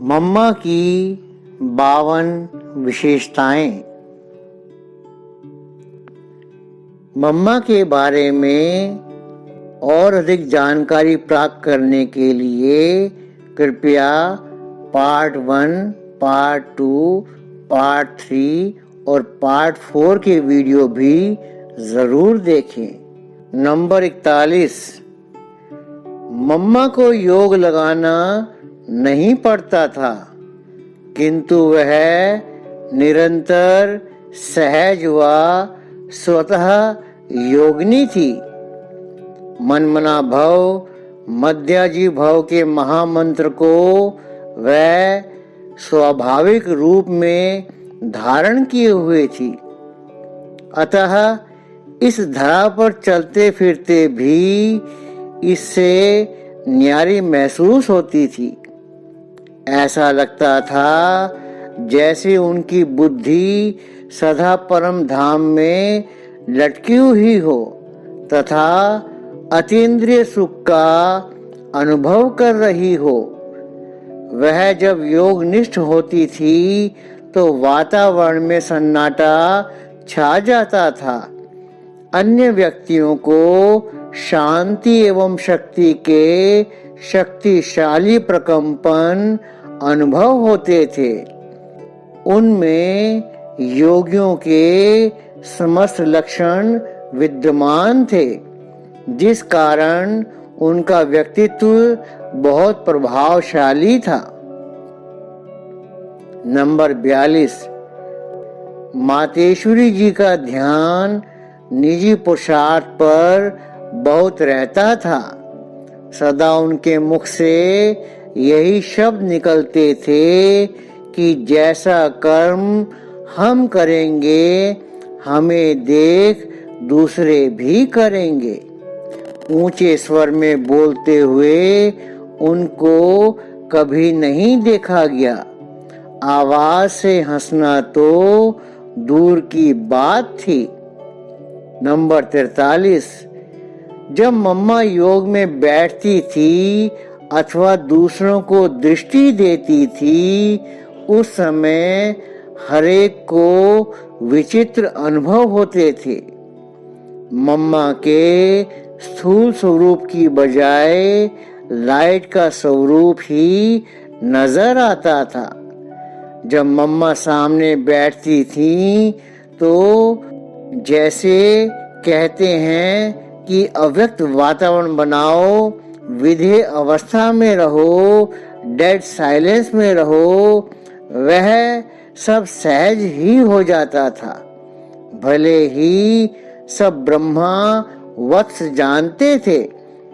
मम्मा की 52 विशेषताएं। मम्मा के बारे में और अधिक जानकारी प्राप्त करने के लिए कृपया पार्ट 1, पार्ट 2, पार्ट 3 और पार्ट 4 के वीडियो भी जरूर देखें। नंबर 41। मम्मा को योग लगाना नहीं पड़ता था, किंतु वह निरंतर सहज व स्वतः योगिनी थी। मनमना भव मध्याजी भव के महामंत्र को वह स्वाभाविक रूप में धारण किए हुए थी। अतः इस धरा पर चलते फिरते भी इससे न्यारी महसूस होती थी। ऐसा लगता था जैसे उनकी बुद्धि सदा परम धाम में लटकी हुई हो तथा अतीन्द्रिय सुख का अनुभव कर रही हो। वह जब योगनिष्ठ होती थी तो वातावरण में सन्नाटा छा जाता था। अन्य व्यक्तियों को शांति एवं शक्ति के शक्तिशाली प्रकंपन अनुभव होते थे। उनमें योगियों के समस्त लक्षण विद्यमान थे, जिस कारण उनका व्यक्तित्व बहुत प्रभावशाली था। नंबर 42। मातेश्वरी जी का ध्यान निजी पुरुषार्थ पर बहुत रहता था। सदा उनके मुख से यही शब्द निकलते थे कि जैसा कर्म हम करेंगे हमें देख दूसरे भी करेंगे। ऊंचे स्वर में बोलते हुए उनको कभी नहीं देखा गया। आवाज से हंसना तो दूर की बात थी। नंबर 43। जब मम्मा योग में बैठती थी अथवा दूसरों को दृष्टि देती थी, उस समय हरेक को विचित्र अनुभव होते थे। मम्मा के स्थूल स्वरूप की बजाय लाइट का स्वरूप ही नजर आता था। जब मम्मा सामने बैठती थी तो जैसे कहते हैं कि अव्यक्त वातावरण बनाओ, विधेय अवस्था में रहो, डेड साइलेंस में रहो, वह सब सहज ही हो जाता था। भले ही सब ब्रह्मा वत्स जानते थे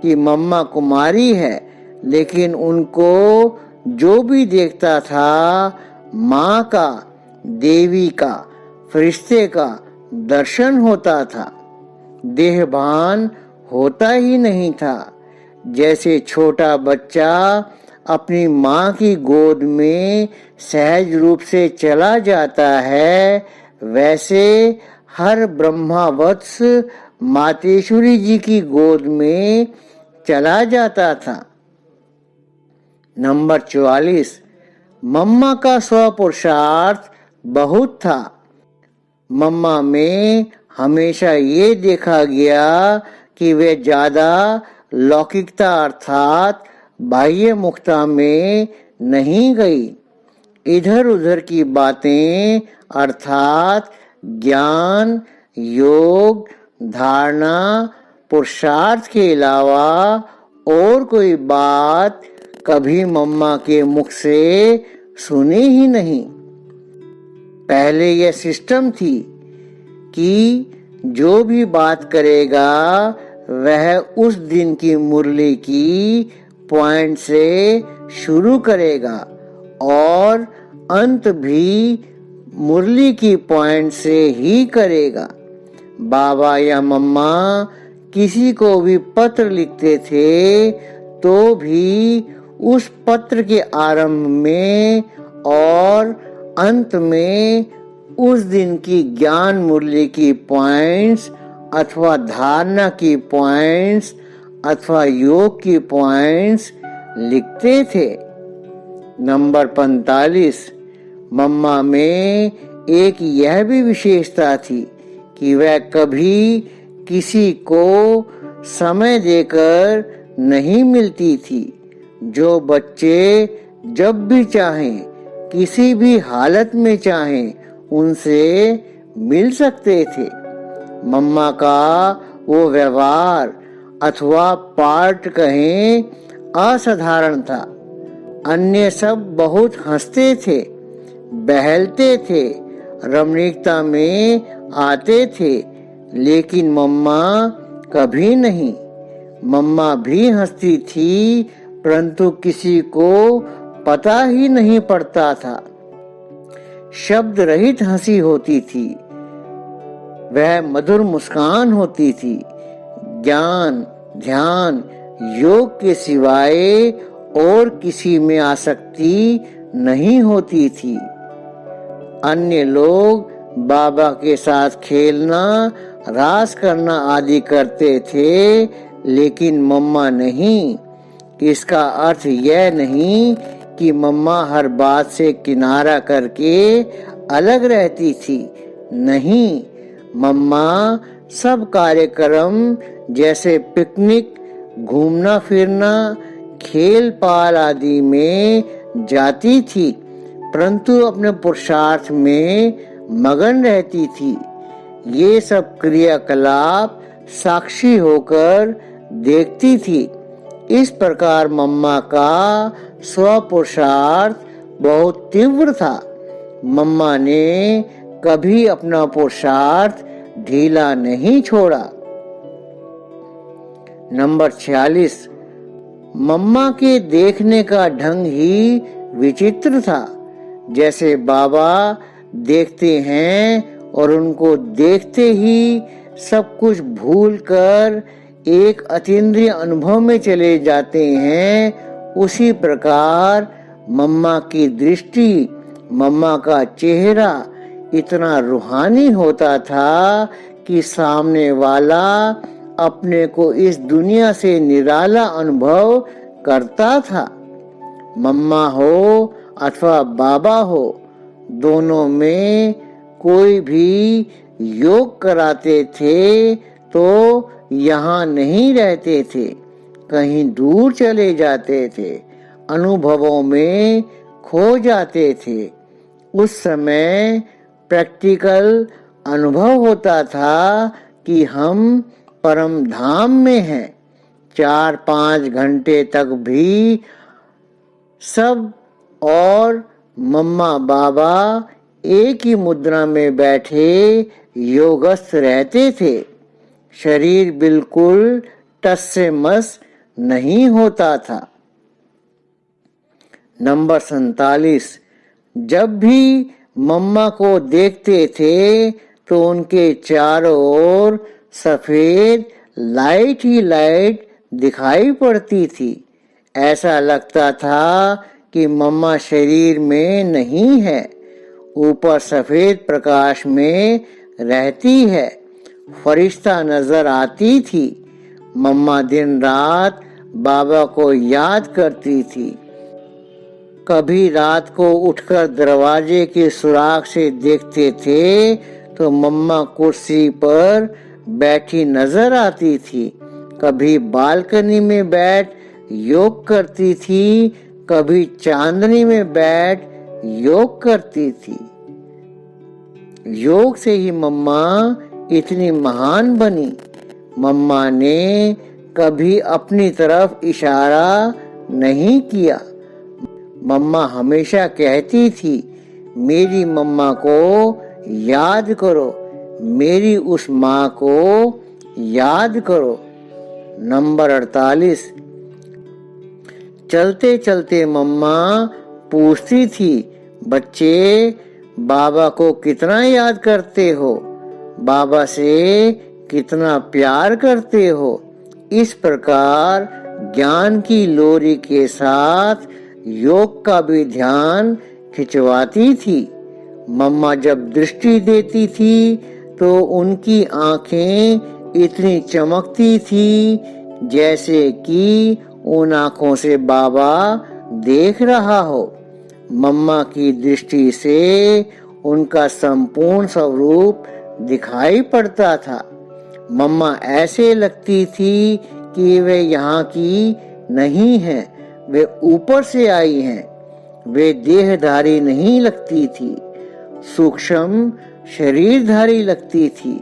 कि मम्मा कुमारी है, लेकिन उनको जो भी देखता था माँ का, देवी का, फरिश्ते का दर्शन होता था। देहभान होता ही नहीं था। जैसे छोटा बच्चा अपनी माँ की गोद में सहज रूप से चला जाता है, वैसे हर ब्रह्मावत्स मातेश्वरी जी की गोद में चला जाता था। नंबर 44। मम्मा का स्वपुरुषार्थ बहुत था। मम्मा में हमेशा ये देखा गया कि वे ज्यादा लौकिकता अर्थात बाह्य मुक्ता में नहीं गई। इधर उधर की बातें अर्थात ज्ञान, योग, धारणा, पुरुषार्थ के अलावा और कोई बात कभी मम्मा के मुख से सुनी ही नहीं। पहले यह सिस्टम थी कि जो भी बात करेगा वह उस दिन की मुरली की पॉइंट से शुरू करेगा और अंत भी मुरली की पॉइंट से ही करेगा। बाबा या मम्मा किसी को भी पत्र लिखते थे तो भी उस पत्र के आरंभ में और अंत में उस दिन की ज्ञान मुरली की पॉइंट्स अथवा धारणा की पॉइंट्स अथवा योग की पॉइंट्स लिखते थे। नंबर 45, मम्मा में एक यह भी विशेषता थी कि वह कभी किसी को समय देकर नहीं मिलती थी। जो बच्चे जब भी चाहें, किसी भी हालत में चाहें, उनसे मिल सकते थे। मम्मा का वो व्यवहार अथवा पार्ट कहें असाधारण था। अन्य सब बहुत हंसते थे, बहलते थे, रमणीकता में आते थे, लेकिन मम्मा कभी नहीं। मम्मा भी हंसती थी, परंतु किसी को पता ही नहीं पड़ता था। शब्द रहित हंसी होती थी, वह मधुर मुस्कान होती थी। ज्ञान, ध्यान, योग के सिवाय और किसी में आसक्ति नहीं होती थी। अन्य लोग बाबा के साथ खेलना, रास करना आदि करते थे, लेकिन मम्मा नहीं। इसका अर्थ यह नहीं कि मम्मा हर बात से किनारा करके अलग रहती थी। नहीं, मम्मा सब कार्यक्रम जैसे पिकनिक, घूमना फिरना, खेल पाल आदि में जाती थी, परंतु अपने पुरुषार्थ में मगन रहती थी। ये सब क्रियाकलाप साक्षी होकर देखती थी। इस प्रकार मम्मा का स्वपुरुषार्थ बहुत तीव्र था। मम्मा ने कभी अपना पुरुषार्थ ढीला नहीं छोड़ा। नंबर 46, मम्मा के देखने का ढंग ही विचित्र था। जैसे बाबा देखते हैं और उनको देखते ही सब कुछ भूलकर एक अतीन्द्रिय अनुभव में चले जाते हैं, उसी प्रकार मम्मा की दृष्टि, मम्मा का चेहरा इतना रूहानी होता था कि सामने वाला अपने को इस दुनिया से निराला अनुभव करता था। मम्मा हो अथवा बाबा हो, दोनों में कोई भी योग कराते थे तो यहाँ नहीं रहते थे, कहीं दूर चले जाते थे, अनुभवों में खो जाते थे। उस समय प्रैक्टिकल अनुभव होता था कि हम परम धाम में हैं। 4-5 घंटे तक भी सब और मम्मा बाबा एक ही मुद्रा में बैठे योगस्थ रहते थे। शरीर बिल्कुल टस से मस नहीं होता था। नंबर 47, जब भी मम्मा को देखते थे तो उनके चारों ओर सफेद लाइट ही लाइट दिखाई पड़ती थी। ऐसा लगता था कि मम्मा शरीर में नहीं है, ऊपर सफेद प्रकाश में रहती है, फरिश्ता नजर आती थी। मम्मा दिन रात बाबा को याद करती थी। कभी रात को उठकर दरवाजे के सुराख से देखते थे तो मम्मा कुर्सी पर बैठी नजर आती थी। कभी बालकनी में बैठ योग करती थी, कभी चांदनी में बैठ योग करती थी। योग से ही मम्मा इतनी महान बनी। मम्मा ने कभी अपनी तरफ इशारा नहीं किया। मम्मा हमेशा कहती थी, मेरी मम्मा को याद करो, मेरी उस माँ को याद करो। नंबर 48, चलते चलते मम्मा पूछती थी, बच्चे बाबा को कितना याद करते हो, बाबा से कितना प्यार करते हो। इस प्रकार ज्ञान की लोरी के साथ योग का भी ध्यान खिंचवाती थी। मम्मा जब दृष्टि देती थी तो उनकी आंखें इतनी चमकती थी जैसे कि उन आंखों से बाबा देख रहा हो। मम्मा की दृष्टि से उनका संपूर्ण स्वरूप दिखाई पड़ता था। मम्मा ऐसे लगती थी कि वे यहाँ की नहीं हैं, वे ऊपर से आई हैं। वे देहधारी नहीं लगती थी, सूक्ष्म शरीरधारी लगती थी।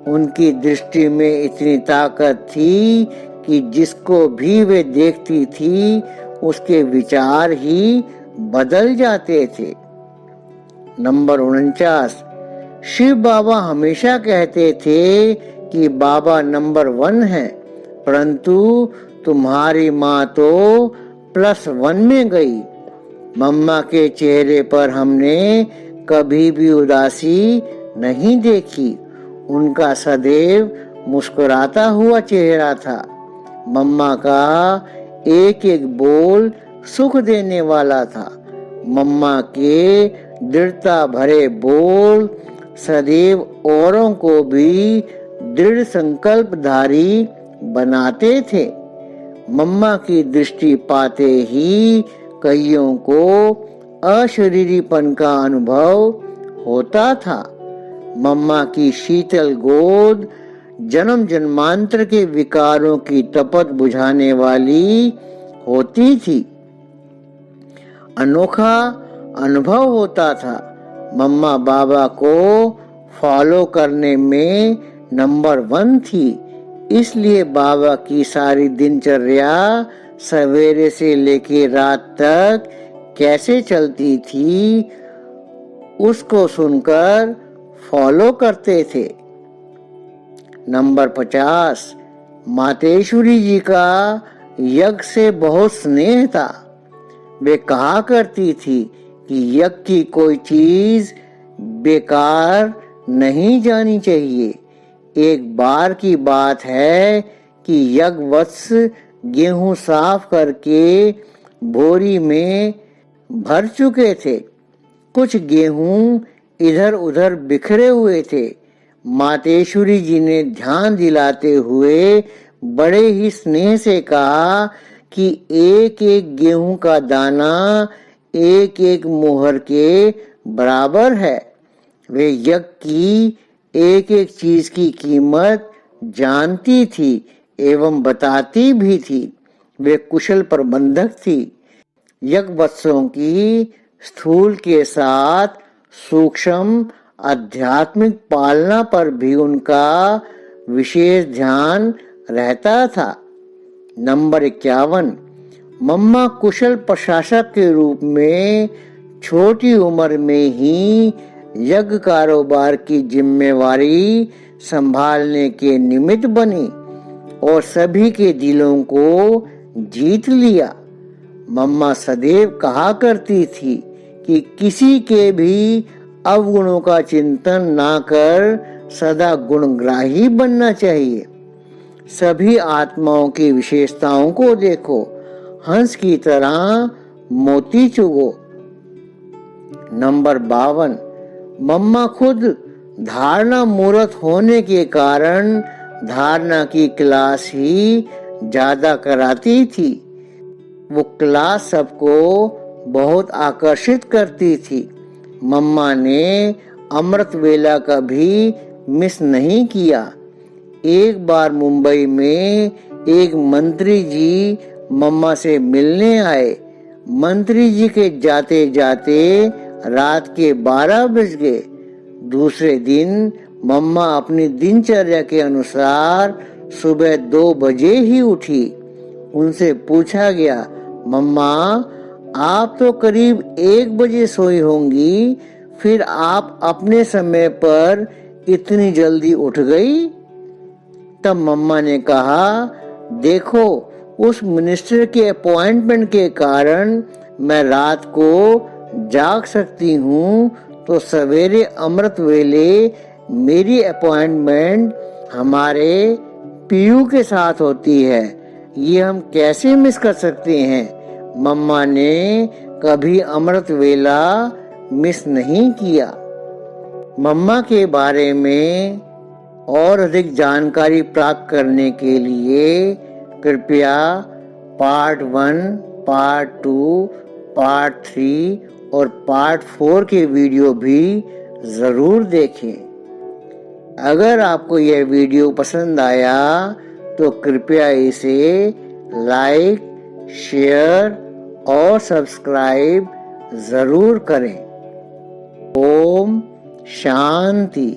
उनकी दृष्टि में इतनी ताकत थी कि जिसको भी वे देखती थी उसके विचार ही बदल जाते थे। नंबर 49। शिव बाबा हमेशा कहते थे कि बाबा नंबर 1 है, परंतु तुम्हारी माँ तो +1 में गई। मम्मा के चेहरे पर हमने कभी भी उदासी नहीं देखी। उनका सदैव मुस्कुराता हुआ चेहरा था। मम्मा का एक एक बोल सुख देने वाला था। मम्मा के दृढ़ता भरे बोल सदैव औरों को भी दृढ़ संकल्पधारी बनाते थे। मम्मा की दृष्टि पाते ही कईयों को अशरीरीपन का अनुभव होता था। मम्मा की शीतल गोद जन्म जन्मांतर के विकारों की तपत बुझाने वाली होती थी। अनोखा अनुभव होता था। मम्मा बाबा को फॉलो करने में नंबर 1 थी, इसलिए बाबा की सारी दिनचर्या सवेरे से लेकर रात तक कैसे चलती थी उसको सुनकर फॉलो करते थे। नंबर 50। मातेश्वरी जी का यज्ञ से बहुत स्नेह था। वे कहा करती थी कि यज्ञ की कोई चीज बेकार नहीं जानी चाहिए। एक बार की बात है कि यज्ञवत्स गेहूं साफ करके बोरी में भर चुके थे। कुछ गेहूं इधर उधर बिखरे हुए थे। मातेश्वरी जी ने ध्यान दिलाते हुए बड़े ही स्नेह से कहा कि एक एक गेहूं का दाना एक एक मोहर के बराबर है। वे यज्ञ की एक एक चीज की कीमत जानती थी एवं बताती भी थी। वे कुशल प्रबंधक थी। यज्ञवत्सों की स्थूल के साथ सूक्ष्म आध्यात्मिक पालना पर भी उनका विशेष ध्यान रहता था। नंबर 51। मम्मा कुशल प्रशासक के रूप में छोटी उम्र में ही यज्ञ कारोबार की जिम्मेवारी संभालने के निमित्त बनी और सभी के दिलों को जीत लिया। मम्मा सदैव कहा करती थी कि किसी के भी अवगुणों का चिंतन ना कर सदा गुणग्राही बनना चाहिए। सभी आत्माओं की विशेषताओं को देखो, हंस की तरह मोती चुगो। नंबर 52। मम्मा खुद धारणा मूर्त होने के कारण धारणा की क्लास ही ज्यादा कराती थी। वो क्लास सबको बहुत आकर्षित करती थी। मम्मा ने अमृत वेला कभी मिस नहीं किया। एक बार मुंबई में एक मंत्री जी मम्मा से मिलने आए। मंत्री जी के जाते जाते रात के 12 बज गए। दूसरे दिन मम्मा अपनी दिनचर्या के अनुसार सुबह 2 बजे ही उठी। उनसे पूछा गया, मम्मा आप तो करीब 1 बजे सोई होंगी, फिर आप अपने समय पर इतनी जल्दी उठ गई? तब मम्मा ने कहा, देखो उस मिनिस्टर के अपॉइंटमेंट के कारण मैं रात को जाग सकती हूँ, तो सवेरे अमृत वेले मेरी अपॉइंटमेंट हमारे पीयू के साथ होती है। ये हम कैसे मिस कर सकते हैं? मम्मा ने कभी अमृत वेला मिस नहीं किया। मम्मा के बारे में और अधिक जानकारी प्राप्त करने के लिए कृपया पार्ट 1, पार्ट 2, पार्ट 3 और पार्ट 4 के वीडियो भी ज़रूर देखें। अगर आपको यह वीडियो पसंद आया तो कृपया इसे लाइक, शेयर और सब्सक्राइब ज़रूर करें। ओम शांति।